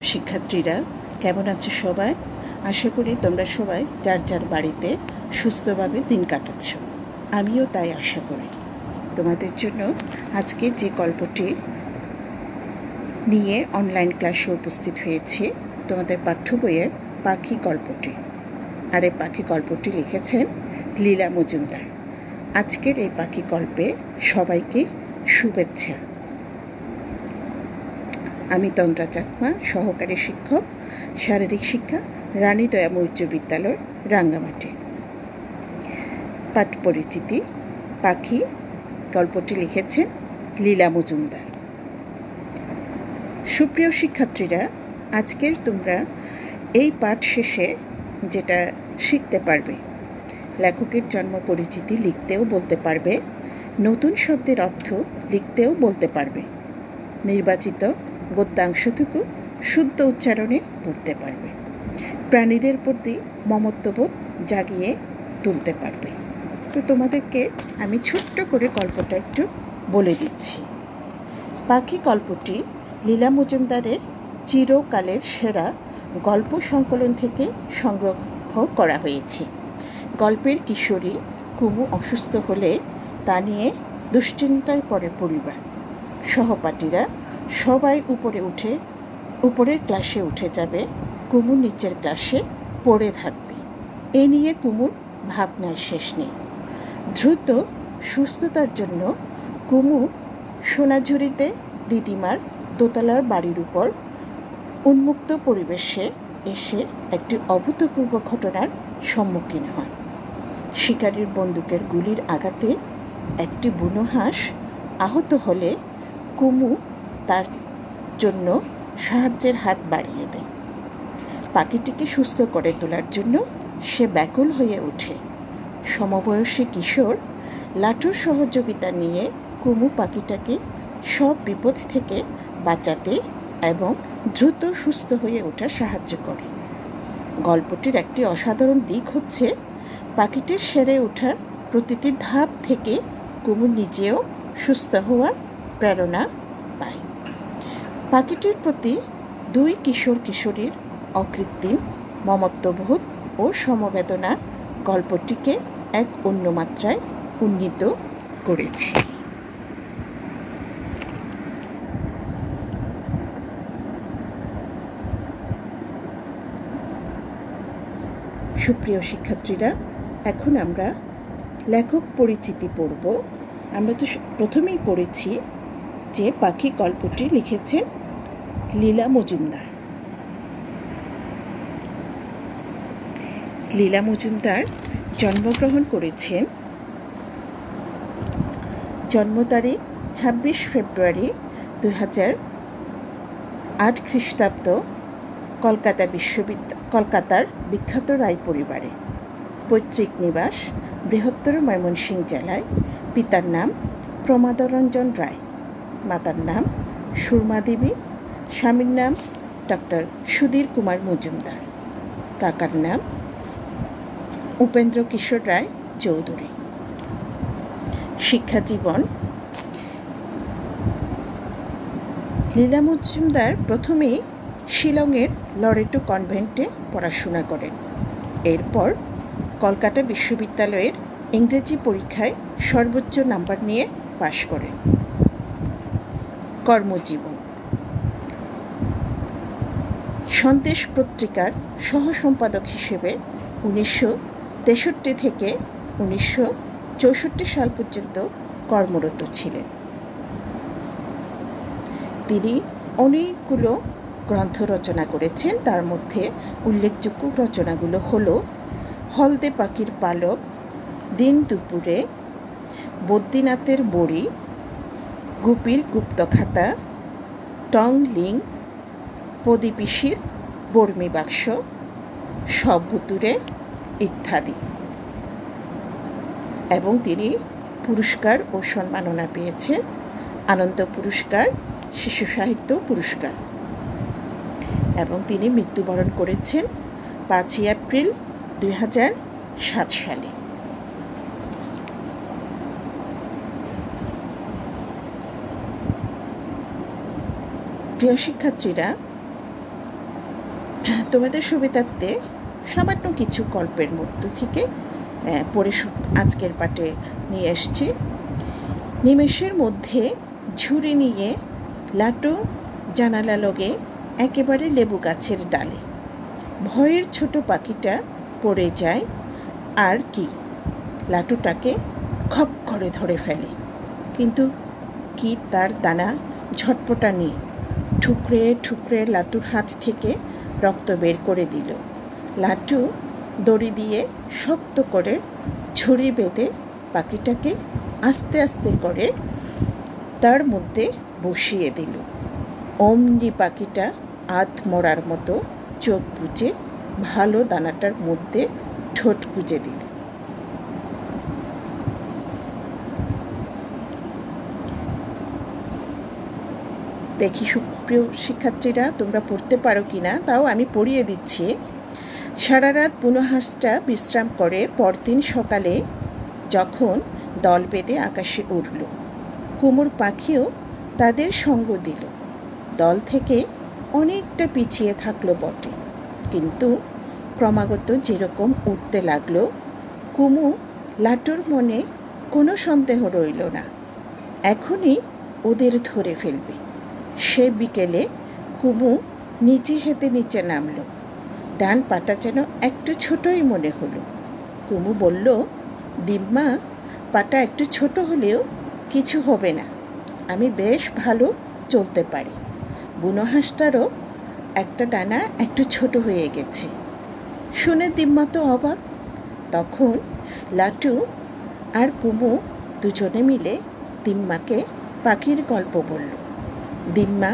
শিক্ষার্থীরা কেমন আছো সবাই? আশা করি তোমরা সবাই যার যার বাড়িতে সুস্থভাবে দিন কাটাচ্ছ। আমিও তাই আশা করি। তোমাদের জন্য আজকে যে গল্পটি নিয়ে অনলাইন ক্লাসে উপস্থিত হয়েছি, তোমাদের পাঠ্য বইয়ের পাখি গল্পটি। আর এই পাখি গল্পটি লিখেছেন লীলা মজুমদার। আজকের এই পাখি গল্পে সবাইকে শুভেচ্ছা। আমি তন্দ্রা চাকমা, সহকারী শিক্ষক, শারীরিক শিক্ষা, রানী দয়ামু উচ্চ বিদ্যালয়, রাঙ্গামাটি। পাঠ পরিচিতি। পাখি গল্পটি লিখেছেন লীলা মজুমদার। সুপ্রিয় শিক্ষার্থীরা, আজকের তোমরা এই পাঠ শেষে যেটা শিখতে পারবে, লেখকের জন্ম পরিচিতি লিখতেও বলতে পারবে, নতুন শব্দের অর্থ লিখতেও বলতে পারবে, নির্বাচিত গদ্যাংশটুকু শুদ্ধ উচ্চারণে পড়তে পারবে, প্রাণীদের প্রতি মমত্ববোধ জাগিয়ে তুলতে পারবে। তো তোমাদেরকে আমি ছোট্ট করে গল্পটা একটু বলে দিচ্ছি। পাখি গল্পটি লীলা মজুমদারের চিরকালের সেরা গল্প সংকলন থেকে সংগ্রহ করা হয়েছে। গল্পের কিশোরী কুমু অসুস্থ হলে তা নিয়ে দুশ্চিন্তায় পড়ে পরিবার। সহপাঠীরা সবাই উপরের ক্লাসে উঠে যাবে, কুমু নিচের ক্লাসে পড়ে থাকবে। এ নিয়ে কুমুর ভাবনার শেষ নেই। দ্রুত সুস্থতার জন্য কুমু সোনাঝুরিতে দিদিমার দোতলার বাড়ির উপর উন্মুক্ত পরিবেশে এসে একটি অভূতপূর্ব ঘটনার সম্মুখীন হয়। শিকারীর বন্দুকের গুলির আঘাতে একটি বুনো হাঁস আহত হলে কুমু তার জন্য সাহায্যের হাত বাড়িয়ে দেয়। পাখিটিকে সুস্থ করে তোলার জন্য সে ব্যাকুল হয়ে ওঠে। সমবয়সী কিশোর লাটুর সহযোগিতা নিয়ে কুমু পাখিটাকে সব বিপদ থেকে বাঁচাতে এবং দ্রুত সুস্থ হয়ে ওঠার সাহায্য করে। গল্পটির একটি অসাধারণ দিক হচ্ছে পাখিটির সেরে ওঠার প্রতিটি ধাপ থেকে কুমু নিজেও সুস্থ হওয়ার প্রেরণা পায়। পাখিটির প্রতি দুই কিশোর কিশোরীর অকৃত্রিম মমত্ববোধ ও সমবেদনা গল্পটিকে এক অন্য মাত্রায় উন্নীত করেছে। সুপ্রিয় শিক্ষার্থীরা, এখন আমরা লেখক পরিচিতি পড়ব। আমরা তো প্রথমেই পড়েছি যে পাখি গল্পটি লিখেছেন লীলা মজুমদার। লীলা মজুমদার জন্মগ্রহণ করেছেন, জন্ম তারিখ 26 ফেব্রুয়ারি 2008 খ্রিস্টাব্দ, কলকাতার বিখ্যাত রায় পরিবারে। পৈতৃক নিবাস বৃহত্তর ময়মনসিংহ জেলায়। পিতার নাম প্রমাদরঞ্জন রায়, মাতার নাম সুরমা দেবী, স্বামীর নাম ডক্টর সুধীর কুমার মজুমদার, কাকার নাম উপেন্দ্র কিশোর রায় চৌধুরী। শিক্ষা জীবন। লীলা মজুমদার প্রথমেই শিলংয়ের লরেটো কনভেন্টে পড়াশোনা করেন। এরপর কলকাতা বিশ্ববিদ্যালয়ের ইংরেজি পরীক্ষায় সর্বোচ্চ নাম্বার নিয়ে পাশ করেন। কর্মজীবন। সন্দেশ পত্রিকার সহসম্পাদক হিসেবে 1963 থেকে 1964 সাল পর্যন্ত কর্মরত ছিলেন। তিনি অনেকগুলো গ্রন্থ রচনা করেছেন। তার মধ্যে উল্লেখযোগ্য রচনাগুলো হলো হলদে পাখির পালক, দিন দুপুরে, বদ্রীনাথের বড়ি, গুপির গুপ্তখাতা, টং লিং, প্রদীপিসির বর্মী বাক্স, সব ভুতুরে ইত্যাদি। এবং তিনি পুরস্কার ও সম্মাননা পেয়েছেন, আনন্দ পুরস্কার, শিশু সাহিত্য পুরস্কার। এবং তিনি মৃত্যুবরণ করেছেন 5 এপ্রিল 2007 সালে। প্রিয় শিক্ষার্থীরা, তোমাদের সুবিধার্থে সামান্য কিছু গল্পের মধ্য থেকে পড়ে আজকের পাঠে নিয়ে এসছি। নিমেষের মধ্যে ঝুড়ি নিয়ে লাটু জানালা লগে একেবারে লেবু গাছের ডালে। ভয়ের ছোট পাখিটা পড়ে যায়, আর কি লাটুটাকে খপ করে ধরে ফেলে, কিন্তু কি তার দানা ঝটপটানি ঠুকরে ঠুকরে লাটুর হাত থেকে রক্ত বের করে দিল। লাটু দড়ি দিয়ে শক্ত করে ঝুড়ি বেঁধে পাখিটাকে আস্তে আস্তে করে তার মধ্যে বসিয়ে দিল। অমনি পাখিটা আধ মরার মতো চোখ বুজে ভালো দানাটার মধ্যে ঠোঁট গুজে দিল। দেখি সুপ্রিয় শিক্ষার্থীরা তোমরা পড়তে পারো কি না, তাও আমি পড়িয়ে দিচ্ছি। সারা রাত বুনো হাঁসটা বিশ্রাম করে পরদিন সকালে যখন দল বেঁধে আকাশে উড়ল, কুমোর পাখিও তাদের সঙ্গ দিল। দল থেকে অনেকটা পিছিয়ে থাকলো বটে, কিন্তু ক্রমাগত যেরকম উঠতে লাগলো, কুমু লাটুর মনে কোনো সন্দেহ রইল না, এখনই ওদের ধরে ফেলবে। সে বিকেলে কুমু নিচে হেঁটে নিচে নামল। ডান পাটা যেন একটু ছোটই মনে হলো। কুমু বলল, দিম্মা, পাটা একটু ছোট হলেও কিছু হবে না, আমি বেশ ভালো চলতে পারি। বুনো হাঁসটারও একটা ডানা একটু ছোট হয়ে গেছে। শুনে দিম্মা তো অবাক। তখন লাটু আর কুমু দুজনে মিলে দিম্মাকে পাখির গল্প বলল। দিম্মা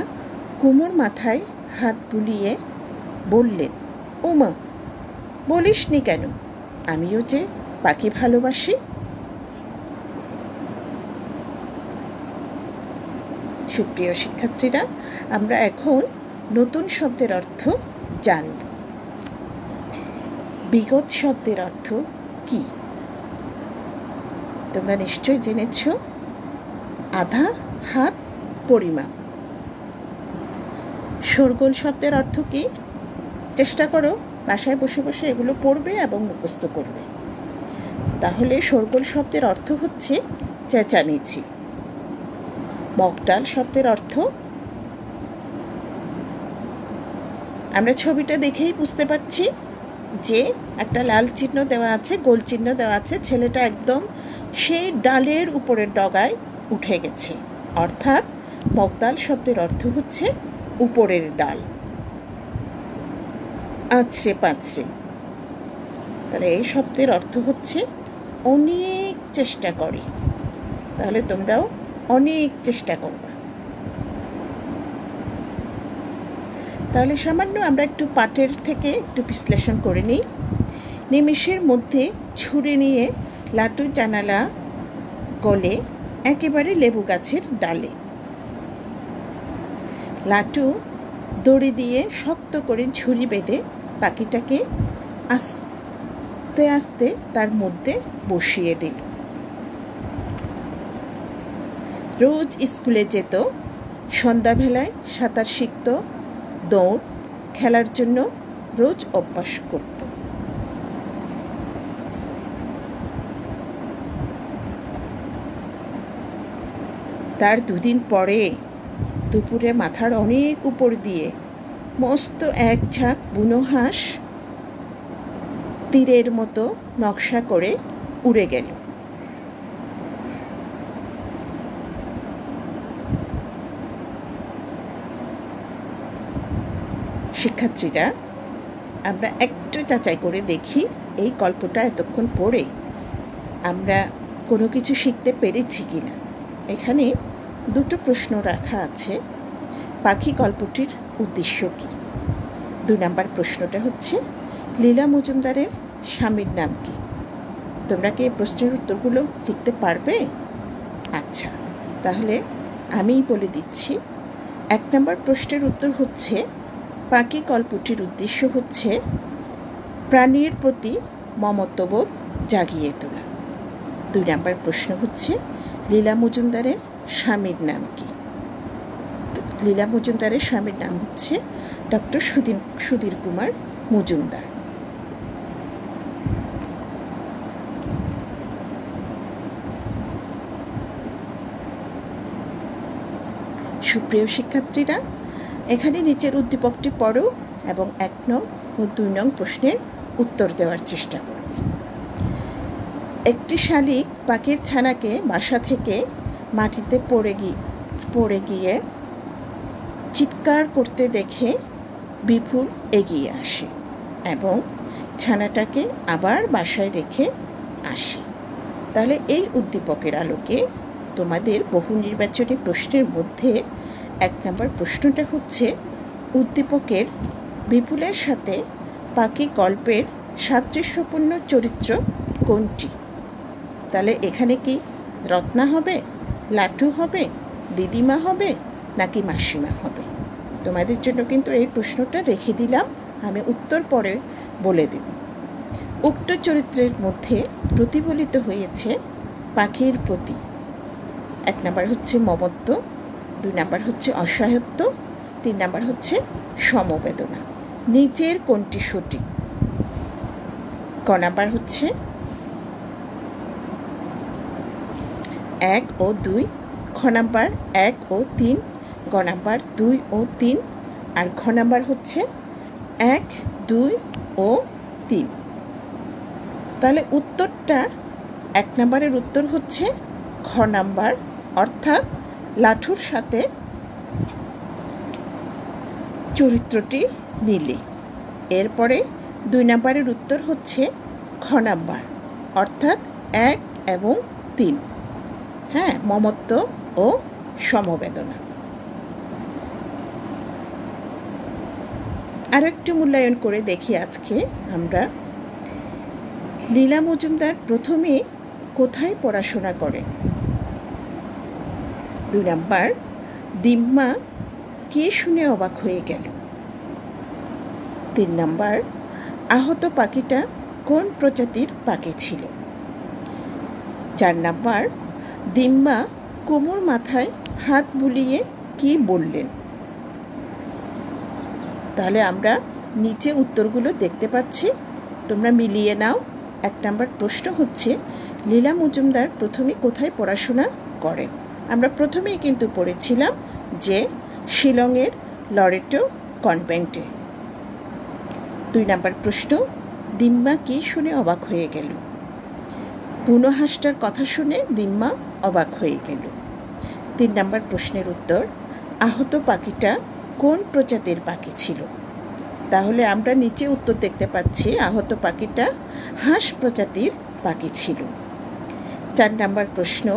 কুমুর মাথায় হাত বুলিয়ে বললেন, ওমা, বলিসনি কেন, আমিও যে পাখি ভালোবাসি। সুপ্রিয় শিক্ষার্থীরা, আমরা এখন নতুন শব্দের অর্থ জানব। বিগত শব্দের অর্থ কি তোমরা নিশ্চয় জেনেছ। আধা হাত পরিমাপ। শোরগোল শব্দের অর্থ কি? চেষ্টা করো বাসায় বসে বসে এগুলো পড়বে এবং মুখস্থ করবে। তাহলে শোরগোল শব্দের অর্থ হচ্ছে চেঁচামেচি। বকটাল শব্দের অর্থ, আমরা ছবিটা দেখেই বুঝতে পারছি যে একটা লাল চিহ্ন দেওয়া আছে, গোল চিহ্ন দেওয়া আছে, ছেলেটা একদম সেই ডালের উপরের ডগায় উঠে গেছে, অর্থাৎ বকতাল শব্দের অর্থ হচ্ছে উপরের ডাল। আছড়ে পাঁচড়ে, তাহলে এই শব্দের অর্থ হচ্ছে অনেক চেষ্টা করে। তাহলে তোমরাও অনেক চেষ্টা করবা। তাহলে সামান্য আমরা একটু পাঠের থেকে একটু বিশ্লেষণ করে নিই। নিমেষের মধ্যে ছুরি নিয়ে লাটু জানালা গলে একেবারে লেবু গাছের ডালে। লাটু দড়ি দিয়ে শক্ত করে ঝুড়ি বেঁধে পাখিটাকে আস্তে আস্তে তার মধ্যে বসিয়ে দিল। রোজ স্কুলে যেত, সন্ধ্যাবেলায় সাঁতার শিখত, দৌড় খেলার জন্য রোজ অভ্যাস করত। তার দুদিন পরে দুপুরে মাথার অনেক উপর দিয়ে মস্ত এক ঝাঁক বুনো হাঁস তীরের মতো নকশা করে উড়ে গেল। শিক্ষার্থীরা, আমরা একটু যাচাই করে দেখি এই গল্পটা এতক্ষণ পড়ে আমরা কোনো কিছু শিখতে পেরেছি কি না। এখানে দুটো প্রশ্ন রাখা আছে। পাখি গল্পটির উদ্দেশ্য কী? 2 নম্বর প্রশ্নটা হচ্ছে, লীলা মজুমদারের স্বামীর নাম কি? তোমরা কি এই প্রশ্নের উত্তরগুলো লিখতে পারবে? আচ্ছা, তাহলে আমিই বলে দিচ্ছি। 1 নম্বর প্রশ্নের উত্তর হচ্ছে, পাখি গল্পটির উদ্দেশ্য হচ্ছে প্রাণীর প্রতি মমত্ববোধ জাগিয়ে তোলা। 2 নম্বর প্রশ্ন হচ্ছে, লীলা মজুমদারের স্বামীর নাম কি? লীলা মজুমদারের স্বামীর নাম হচ্ছে ডক্টর সুধীর কুমার মজুমদার। সুপ্রিয় শিক্ষার্থীরা, এখানে নিচের উদ্দীপকটি পড়ো এবং 1 নং ও 2 নং প্রশ্নের উত্তর দেওয়ার চেষ্টা করবে। একটি শালিক পাখির ছানাকে বাসা থেকে মাটিতে পড়ে গিয়ে চিৎকার করতে দেখে বিপুল এগিয়ে আসে এবং ছানাটাকে আবার বাসায় রেখে আসে। তাহলে এই উদ্দীপকের আলোকে তোমাদের বহু নির্বাচনী প্রশ্নের মধ্যে 1 নম্বর প্রশ্নটা হচ্ছে, উদ্দীপকের বিপুলের সাথে পাখি গল্পের সাদৃশ্যপূর্ণ চরিত্র কোনটি? তাহলে এখানে কি রত্না হবে, লাটু হবে, দিদিমা হবে নাকি মাসিমা হবে? তোমাদের জন্য কিন্তু এই প্রশ্নটা রেখে দিলাম, আমি উত্তর পরে বলে দেব। উক্ত চরিত্রের মধ্যে প্রতিফলিত হয়েছে পাখির প্রতি 1 নম্বর হচ্ছে মমত্ব, 2 নম্বর হচ্ছে অসহায়ত্ব, 3 নম্বর হচ্ছে সমবেদনা। নিচের কোনটি সঠিক? ক নাম্বার হচ্ছে 1 ও 2, খ নাম্বার 1 ও 3, গ নাম্বার 2 ও 3, আর খ নাম্বার হচ্ছে 1, 2 ও 3। তাহলে উত্তরটা 1 নাম্বারের উত্তর হচ্ছে খ নাম্বার, অর্থাৎ লাঠুর সাথে চরিত্রটি মিলে। এরপরে 2 নাম্বারের উত্তর হচ্ছে খ নাম্বার, অর্থাৎ 1 এবং 3। হ্যাঁ, মমত্ব ও সমবেদনা। আর একটু মূল্যায়ন করে দেখি আজকে আমরা। লীলা মজুমদার প্রথমে কোথায় পড়াশোনা করেন? 2 নাম্বার, দিম্মা কে শুনে অবাক হয়ে গেল? 3 নাম্বার, আহত পাখিটা কোন প্রজাতির পাখি ছিল? 4 নাম্বার, দিম্মা কুমুর মাথায় হাত বুলিয়ে কি বললেন? তাহলে আমরা নিচে উত্তরগুলো দেখতে পাচ্ছি, তোমরা মিলিয়ে নাও। 1 নাম্বার প্রশ্ন হচ্ছে, লীলা মজুমদার প্রথমে কোথায় পড়াশোনা করেন? আমরা প্রথমেই কিন্তু পড়েছিলাম যে শিলংয়ের লরেটো কনভেন্টে। 2 নাম্বার প্রশ্ন, দিম্মা কি শুনে অবাক হয়ে গেল? বুনো হাঁসটার কথা শুনে দিম্মা অবাক হয়ে গেল। 3 নাম্বার প্রশ্নের উত্তর, আহত পাখিটা কোন প্রজাতির পাখি ছিল? তাহলে আমরা নিচে উত্তর দেখতে পাচ্ছি, আহত পাখিটা হাঁস প্রজাতির পাখি ছিল। 4 নাম্বার প্রশ্ন,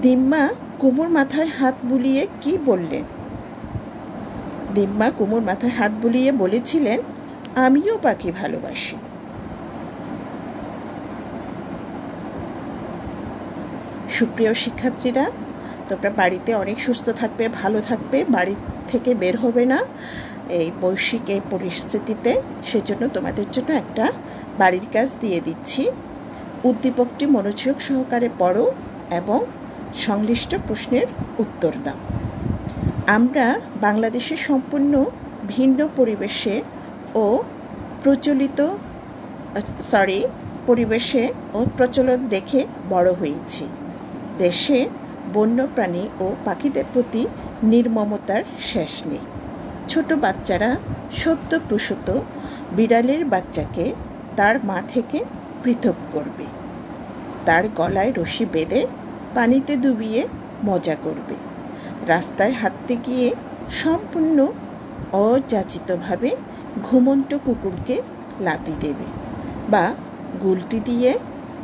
দিম্মা কুমুর মাথায় হাত বুলিয়ে কি বললেন? দিম্মা কুমুর মাথায় হাত বুলিয়ে বলেছিলেন, আমিও পাখি ভালোবাসি। সুপ্রিয় শিক্ষার্থীরা, তোমরা বাড়িতে অনেক সুস্থ থাকবে, ভালো থাকবে, বাড়ি থেকে বের হবে না এই বৈশ্বিক এই পরিস্থিতিতে। সেজন্য তোমাদের জন্য একটা বাড়ির কাজ দিয়ে দিচ্ছি। উদ্দীপকটি মনোযোগ সহকারে পড়ো এবং সংশ্লিষ্ট প্রশ্নের উত্তর দাও। আমরা বাংলাদেশে সম্পূর্ণ ভিন্ন পরিবেশে ও প্রচলন দেখে বড় হয়েছি। দেশে বন্যপ্রাণী ও পাখিদের প্রতি নির্মমতার শেষ নেই। ছোট বাচ্চারা সদ্য প্রসূত বিড়ালের বাচ্চাকে তার মা থেকে পৃথক করবে, তার গলায় রশি বেঁধে পানিতে ডুবিয়ে মজা করবে, রাস্তায় হাঁটতে গিয়ে সম্পূর্ণ অযাচিতভাবে ঘুমন্ত কুকুরকে লাথি দেবে বা গুলটি দিয়ে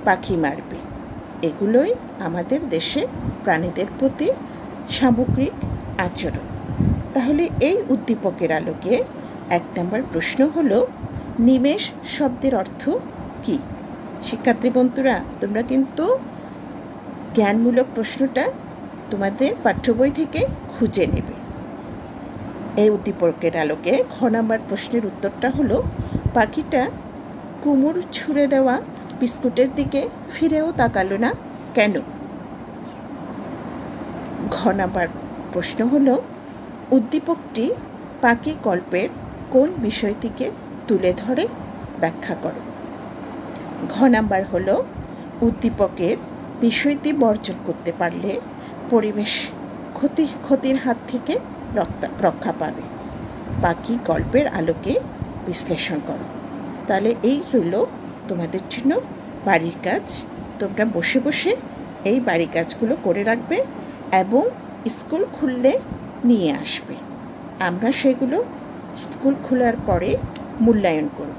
পাখি মারবে। এগুলোই আমাদের দেশে প্রাণীদের প্রতি সামগ্রিক আচরণ। তাহলে এই উদ্দীপকের আলোকে 1 নম্বর প্রশ্ন হলো, নিমেষ শব্দের অর্থ কী? শিক্ষার্থী বন্ধুরা, তোমরা কিন্তু জ্ঞানমূলক প্রশ্নটা তোমাদের পাঠ্য বই থেকে খুঁজে নেবে। এই উদ্দীপকের আলোকে খ নম্বর প্রশ্নের উত্তরটা হলো, পাখিটা কুমুর ছুঁড়ে দেওয়া বিস্কুটের দিকে ফিরেও তাকালো না কেন? ঘ নম্বর প্রশ্ন হলো, উদ্দীপকটি পাখি গল্পের কোন বিষয়টিকে তুলে ধরে ব্যাখ্যা করো। ঘ নাম্বার হলো উদ্দীপকের বিষয়টি বর্জন করতে পারলে পরিবেশ ক্ষতির হাত থেকে রক্ষা পাবে। পাখি গল্পের আলোকে বিশ্লেষণ করো। তাহলে এই রইল তোমাদের জন্য বাড়ির কাজ। তোমরা বসে বসে এই বাড়ির কাজগুলো করে রাখবে এবং স্কুল খুললে নিয়ে আসবে। আমরা সেগুলো স্কুল খোলার পরে মূল্যায়ন করব।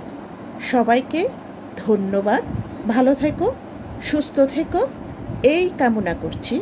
সবাইকে ধন্যবাদ। ভালো থেকো, সুস্থ থেকো এই কামনা করছি।